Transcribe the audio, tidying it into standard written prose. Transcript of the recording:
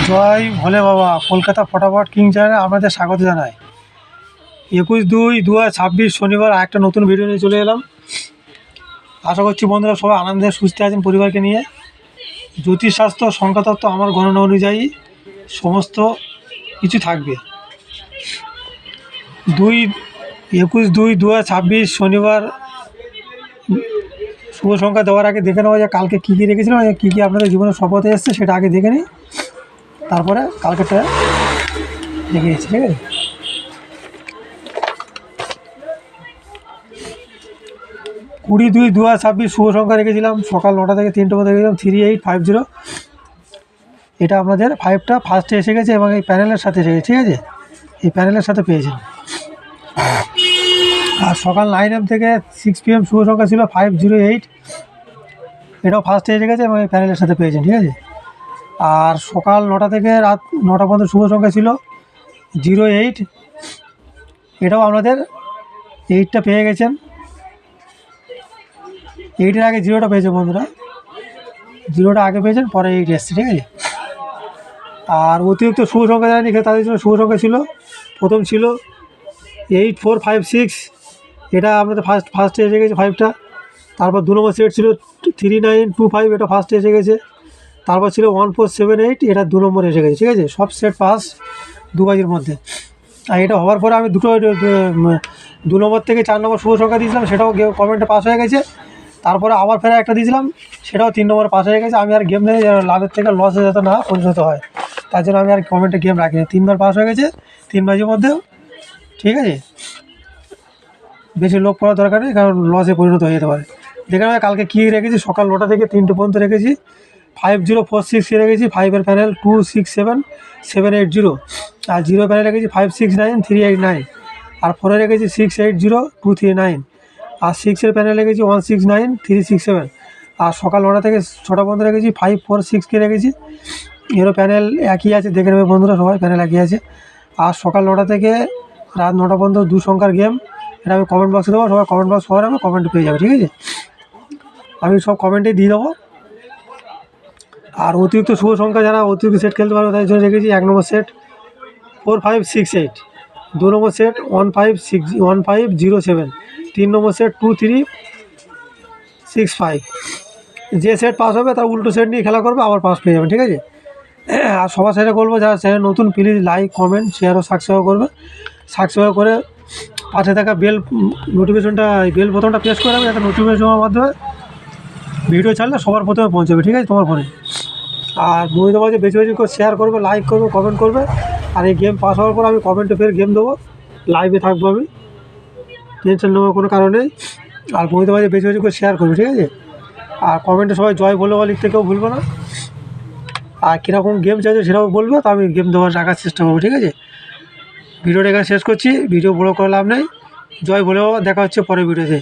জয় ভোলে বাবা। কলকাতা ফটাফট কিং চ্যানেলে আপনাদের স্বাগত জানাই। 21/2/2026 শনিবার একটা নতুন ভিডিও নিয়ে চলে এলাম। আশা করছি বন্ধুরা সবাই আনন্দে সুস্থ আছেন পরিবারকে নিয়ে। জ্যোতিষশাস্ত্র সংখ্যাতত্ত্ব আমার গণনা অনুযায়ী সমস্ত কিছু থাকবে। 21/2/2026 শনিবার শুভ সংখ্যা দেওয়ার আগে দেখে নেওয়া যায় কালকে কী কী রেখেছিলাম, কী কী আপনাদের জীবনে শপথে এসছে সেটা আগে দেখে নিই, তারপরে কালকেটা দেখে নিচ্ছি। ঠিক আছে, 20/2/2026 শুভ সংখ্যা রেখেছিলাম সকাল 9টা থেকে 3টে মধ্যে রেখেছিলাম 3850। এটা আপনাদের 5টা ফার্স্টে এসে গেছে এবং এই প্যানেলের সাথে এসে গেছে। ঠিক আছে, এই প্যানেলের সাথে পেয়েছেন। আর সকাল 9 AM থেকে 6 PM শুভ সংখ্যা ছিল 508। এটাও ফার্স্টে এসে গেছে এবং এই প্যানেলের সাথে পেয়েছেন। ঠিক আছে, আর সকাল 9টা থেকে রাত 9টা পর্যন্ত শুভ সংখ্যা ছিল 08। এটাও আপনাদের 8টা পেয়ে গেছেন। 8-এর আগে 0টা পেয়েছে বন্ধুরা, 0টা আগে পেয়েছেন, পরে 8 এসছে। ঠিক আছে, আর অতিরিক্ত শুভ সংখ্যা জানি তাদের জন্য শুভ সংখ্যা ছিল, প্রথম ছিল 8456। এটা আপনাদের ফার্স্টে এসে গেছে 5টা। তারপর 2 নম্বর সেট ছিল 3925, এটা ফার্স্টে এসে গেছে। তারপর ছিল 1478, এটা 2 নম্বরে এসে গেছে। ঠিক আছে, সব সেট পাস 2 বাজির মধ্যে। আর এটা হওয়ার পরে আমি 2 নম্বর থেকে 4 নম্বর শুভ সংখ্যা দিয়েছিলাম, সেটাও কমেন্টে পাস হয়ে গেছে। তারপরে আবার ফেরা একটা দিয়েছিলাম, সেটাও 3 নম্বরে পাস হয়ে গেছে। আমি আর গেম নেই, লাভের থেকে লসে যাতে না পরিণত হয়, তার জন্য আমি আর কমেন্টে গেম রাখিনি। 3বার পাস হয়ে গেছে 3 বাজির মধ্যেও। ঠিক আছে, বেশি লোক পড়ার দরকার নেই, কারণ লসে পরিণত হয়ে যেতে পারে। দেখে নেবে কালকে কী রেখেছি। সকাল 9টা থেকে 3টে পর্যন্ত রেখেছি 5046 রেখেছি। 5-এর প্যানেল 267780। আর 0 প্যানেল রেখেছি 569389। আর 4-এ রেখেছি 680239। আর 6-এর প্যানেল রেখেছি 169367। আর সকাল 9টা থেকে 6টা পর্যন্ত রেখেছি 546 রেখেছি। এরও প্যানেল একই আছে, দেখে নেবে বন্ধুরা সবাই, প্যানেল একই আছে। আর সকাল 9টা থেকে রাত 9টা পর্যন্ত 2 সংখ্যার গেম, এটা আমি কমেন্ট বক্সে দেবো, সবাই কমেন্ট বক্স পড়াবে, কমেন্ট পেয়ে যাবে। ঠিক আছে, আমি সব কমেন্টেই দিয়ে দেবো। আর অতিরিক্ত শুভ সংখ্যা যারা অতিরিক্ত সেট খেলতে পারবে তাদের জন্য রেখেছি 1 নম্বর সেট 4568, 2 নম্বর সেট 1507, 3 নম্বর সেট 2365। যে সেট পাস হবে তার উল্টো সেট নিয়ে খেলা করবে, আবার পাস পেয়ে যাবে। ঠিক আছে, আর সবার সাথে বলবো যারা চ্যানেল নতুন প্লিজ লাইক কমেন্ট শেয়ার ও সাবস্ক্রাইব করবে। সাবস্ক্রাইব করে পাশে থাকা বেল বোতামটা প্রেস করে যাবে, যাতে নোটিফিকেশনের মাধ্যমে ভিডিও ছাড়লে সবার প্রথমে পৌঁছাবে। ঠিক আছে, তোমার ফোনে। আর বন্ধুদের মাঝে বেশি বেশি করে শেয়ার করবে, লাইক করবে, কমেন্ট করবে। আর এই গেম পাস হওয়ার পর আমি কমেন্টে ফের গেম দেবো, লাইভে থাকবো, আমি টেনশন নেওয়ার কোনো কারণ নেই। আর বন্ধুদের মাঝে বেশি বেশি করে শেয়ার করবে। ঠিক আছে, আর কমেন্টে সবাই জয় বলে লিখতে কেউ ভুলবে না। আর কীরকম গেম চাইছে সেটাও বলবে, তো আমি গেম দেওয়ার রাখার চেষ্টা করবো। ঠিক আছে, ভিডিওটা এখানে শেষ করছি, ভিডিও বড় করে লাভ নেই। জয় বলে বাবা, দেখা হচ্ছে পরের ভিডিওতে।